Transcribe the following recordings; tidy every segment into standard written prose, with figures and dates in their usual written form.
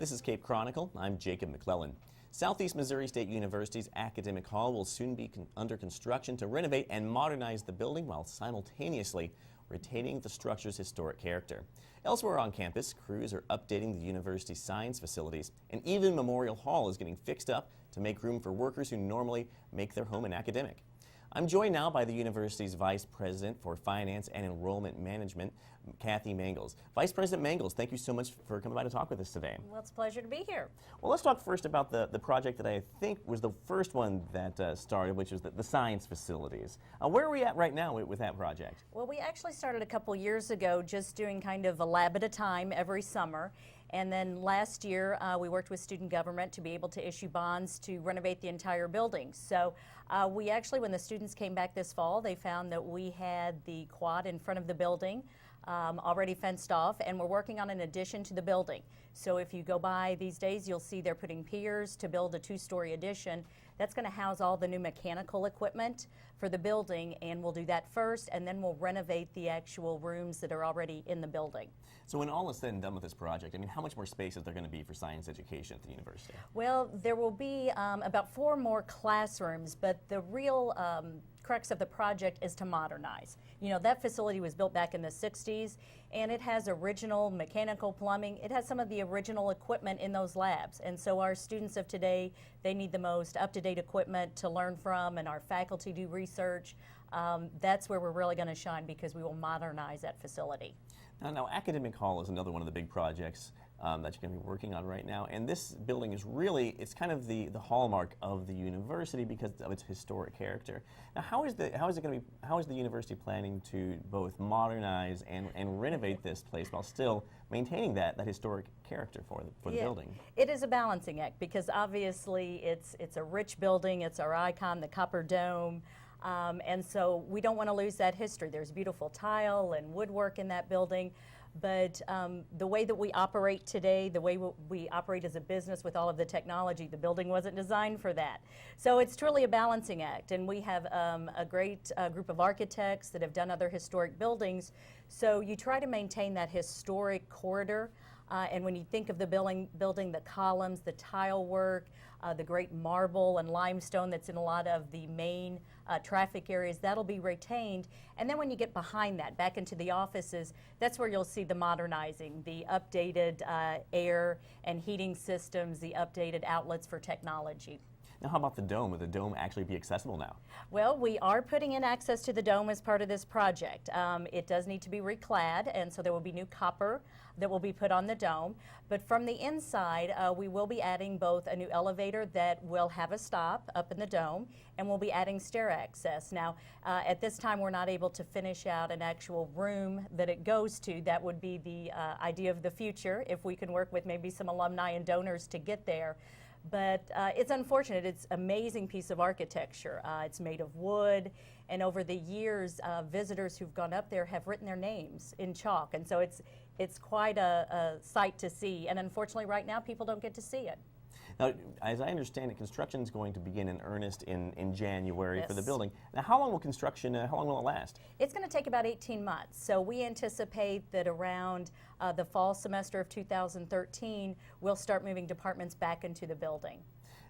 This is Cape Chronicle. I'm Jacob McClellan. Southeast Missouri State University's Academic Hall will soon be under construction to renovate and modernize the building while simultaneously retaining the structure's historic character. Elsewhere on campus, crews are updating the university's science facilities, and even Memorial Hall is getting fixed up to make room for workers who normally make their home in academic. I'm joined now by the university's Vice President for Finance and Enrollment Management, Kathy Mangels. Vice President Mangels, thank you so much for coming by to talk with us today. Well, it's a pleasure to be here. Well, let's talk first about the project that I think was the first one that started, which was the science facilities. Where are we at right now with that project? Well, we actually started a couple years ago just doing kind of a lab at a time every summer. And then last year, we worked with student government to be able to issue bonds to renovate the entire building. So we actually, when the students came back this fall, they found that we had the quad in front of the building already fenced off, and we're working on an addition to the building. So if you go by these days, you'll see they're putting piers to build a two-story addition. That's going to house all the new mechanical equipment for the building, and we'll do that first, and then we'll renovate the actual rooms that are already in the building. So when all is said and done with this project, I mean, how much more space is there going to be for science education at the university? Well, there will be about 4 more classrooms, but the real crux of the project is to modernize. You know, that facility was built back in the 60s, and it has original mechanical plumbing. It has some of the original equipment in those labs, and so our students of today, they need the most up-to-date equipment to learn from, and our faculty do research. That's where we're really going to shine, because we will modernize that facility. Now, Academic Hall is another one of the big projects that you're going to be working on right now, and this building is really, it's kind of the hallmark of the university because of its historic character. Now, how is the university planning to both modernize and renovate this place while still maintaining that historic character for the building? It is a balancing act, because obviously it's a rich building, it's our icon, the copper dome. And so we don't want to lose that history. There's beautiful tile and woodwork in that building, but the way that we operate today, the way we operate as a business with all of the technology, the building wasn't designed for that. So it's truly a balancing act, and we have a great group of architects that have done other historic buildings. So you try to maintain that historic corridor, and when you think of the building, the columns, the tile work, the great marble and limestone that's in a lot of the main traffic areas, that'll be retained. And then when you get behind that, back into the offices, that's where you'll see the modernizing, the updated air and heating systems, the updated outlets for technology. Now, how about the dome? Will the dome actually be accessible now? Well, we are putting in access to the dome as part of this project. It does need to be reclad, and so there will be new copper that will be put on the dome. But from the inside, we will be adding both a new elevator that will have a stop up in the dome, and we'll be adding stair access. Now, at this time, we're not able to finish out an actual room that it goes to. That would be the idea of the future, if we can work with maybe some alumni and donors to get there. But it's unfortunate. It's an amazing piece of architecture. It's made of wood, and over the years, visitors who've gone up there have written their names in chalk, and so it's quite a sight to see. And unfortunately, right now, people don't get to see it. Now, as I understand it, construction is going to begin in earnest in January Yes. for the building. Now, how long will construction, how long will it last? It's going to take about 18 months. So we anticipate that around the fall semester of 2013, we'll start moving departments back into the building.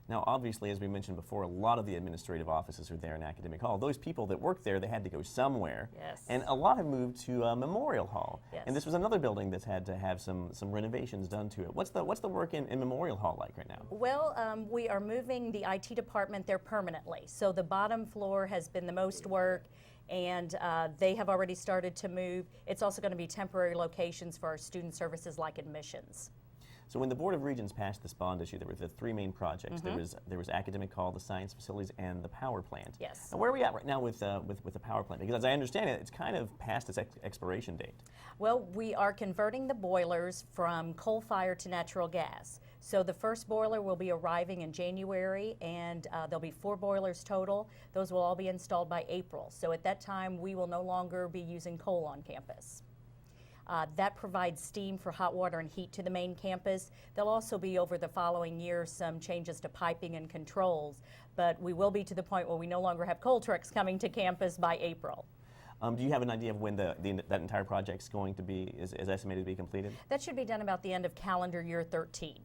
Now, obviously, as we mentioned before, a lot of the administrative offices are there in Academic Hall. Those people that work there, they had to go somewhere. Yes. And a lot have moved to Memorial Hall. Yes. And this was another building that's had to have some renovations done to it. What's the work in Memorial Hall like right now? Well, we are moving the IT department there permanently. So the bottom floor has been the most work, and they have already started to move. It's also going to be temporary locations for our student services like admissions. So when the Board of Regents passed this bond issue, there were the 3 main projects. There was Academic Hall, the science facilities, and the power plant. Yes. Now, where are we at right now with the power plant? Because as I understand it, it's kind of past its expiration date. Well, we are converting the boilers from coal fire to natural gas. So the first boiler will be arriving in January, and there'll be 4 boilers total. Those will all be installed by April. So at that time, we will no longer be using coal on campus. That provides steam for hot water and heat to the main campus. There'll also be, over the following year, some changes to piping and controls, but we will be to the point where we no longer have coal trucks coming to campus by April. Do you have an idea of when that entire project's going to be, is estimated to be completed? That should be done about the end of calendar year 13.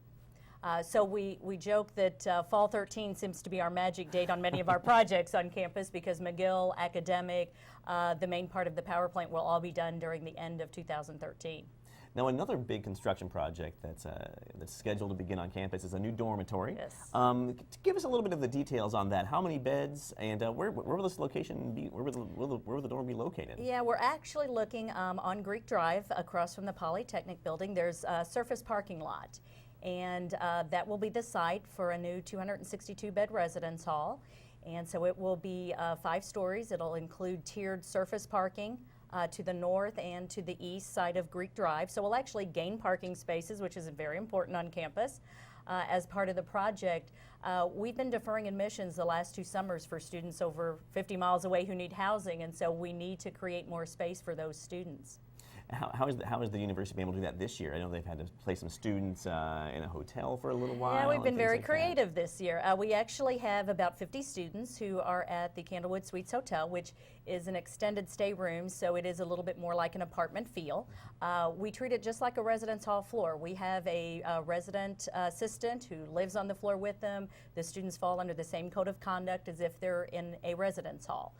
So we joke that fall 13 seems to be our magic date on many of our projects on campus because McGill, academic, the main part of the power plant will all be done during the end of 2013. Now, another big construction project that's scheduled to begin on campus is a new dormitory. Yes. Give us a little bit of the details on that. How many beds, and where will this location be? Where will the dorm be located? Yeah, we're actually looking on Greek Drive across from the Polytechnic building. There's a surface parking lot, and that will be the site for a new 262-bed residence hall. And so it will be 5 stories. It'll include tiered surface parking to the north and to the east side of Greek Drive. So we'll actually gain parking spaces, which is very important on campus. As part of the project, we've been deferring admissions the last 2 summers for students over 50 miles away who need housing, and so we need to create more space for those students. How is the university been able to do that this year? I know they've had to place some students in a hotel for a little while. Yeah, we've been very creative this year. We actually have about 50 students who are at the Candlewood Suites Hotel, which is an extended stay room, so it is a little bit more like an apartment feel. We treat it just like a residence hall floor. We have a resident assistant who lives on the floor with them. The students fall under the same code of conduct as if they're in a residence hall.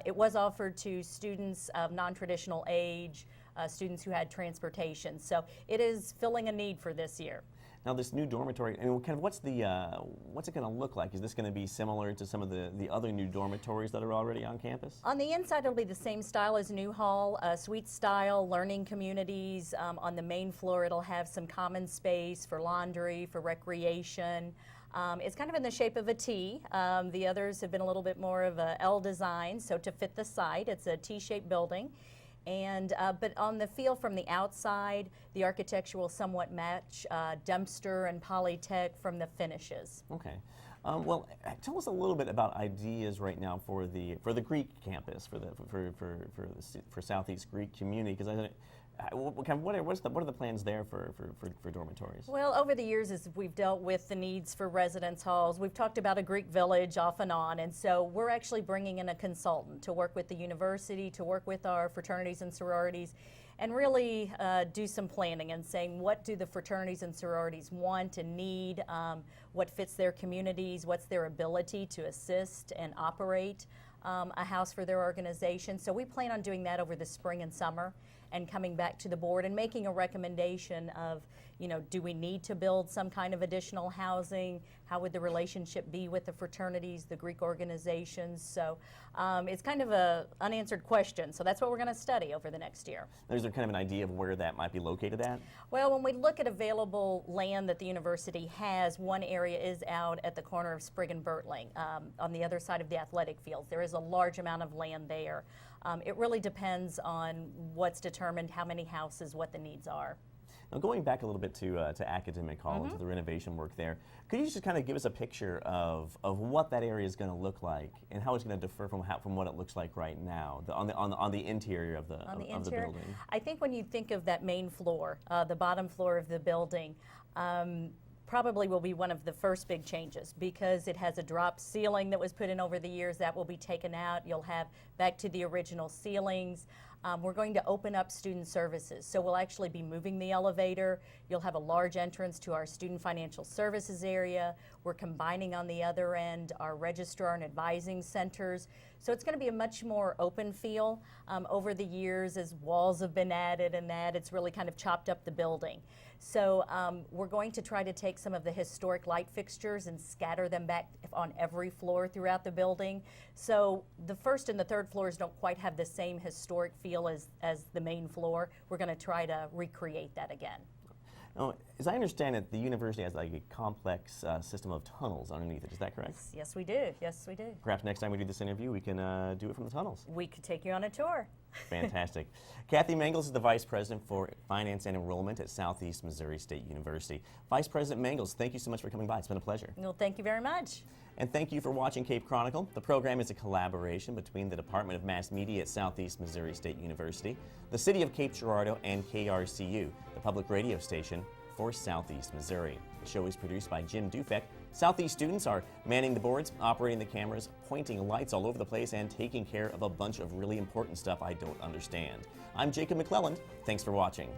It was offered to students of non-traditional age, students who had transportation. So it is filling a need for this year. Now, this new dormitory, I mean, kind of what's it going to look like? Is this going to be similar to some of the other new dormitories that are already on campus? On the inside, it'll be the same style as New Hall, suite style, learning communities. On the main floor, it'll have some common space for laundry, for recreation. It's kind of in the shape of a T. The others have been a little bit more of a L design, so to fit the site, it's a T-shaped building. And but on the feel from the outside, the architecture will somewhat match Dempster and Polytech from the finishes. Okay. Well, tell us a little bit about ideas right now for the Greek campus, for Southeast Greek community, because what are the plans there for dormitories? Well, over the years, as we've dealt with the needs for residence halls, we've talked about a Greek village off and on, and so we're actually bringing in a consultant to work with the university, to work with our fraternities and sororities, and really do some planning and saying what do the fraternities and sororities want and need, what fits their communities, what's their ability to assist and operate a house for their organization. So we plan on doing that over the spring and summer and coming back to the board and making a recommendation of, you know, do we need to build some kind of additional housing? How would the relationship be with the fraternities, the Greek organizations? So it's kind of an unanswered question. So that's what we're going to study over the next year. Is there kind of an idea of where that might be located at? Well, when we look at available land that the university has, one area is out at the corner of Sprigg and Bertling on the other side of the athletic fields. There is a large amount of land there. It really depends on what's determined, how many houses, what the needs are. Now, going back a little bit to Academic Hall and to the renovation work there, could you just kind of give us a picture of what that area is going to look like and how it's going to differ from what it looks like right now on the interior of the building? I think when you think of that main floor, the bottom floor of the building, probably will be one of the first big changes because it has a drop ceiling that was put in over the years. That will be taken out. You'll have back to the original ceilings. We're going to open up student services. So we'll actually be moving the elevator. You'll have a large entrance to our student financial services area. We're combining on the other end our registrar and advising centers. So it's going to be a much more open feel. Over the years, as walls have been added and that, it's really kind of chopped up the building. So we're going to try to take some of the historic light fixtures and scatter them back on every floor throughout the building. So the first and the third floors don't quite have the same historic feel as the main floor. We're going to try to recreate that again. Now, as I understand it, the university has like a complex system of tunnels underneath it. Is that correct? Yes, we do. Yes, we do. Perhaps next time we do this interview, we can do it from the tunnels. We could take you on a tour. Fantastic. Kathy Mangels is the Vice President for Finance and Enrollment at Southeast Missouri State University. Vice President Mangels, thank you so much for coming by. It's been a pleasure. Well, thank you very much. And thank you for watching Cape Chronicle. The program is a collaboration between the Department of Mass Media at Southeast Missouri State University, the City of Cape Girardeau, and KRCU, the public radio station for Southeast Missouri. The show is produced by Jim Dufek. Southeast students are manning the boards, operating the cameras, pointing lights all over the place, and taking care of a bunch of really important stuff I don't understand. I'm Jacob McClelland. Thanks for watching.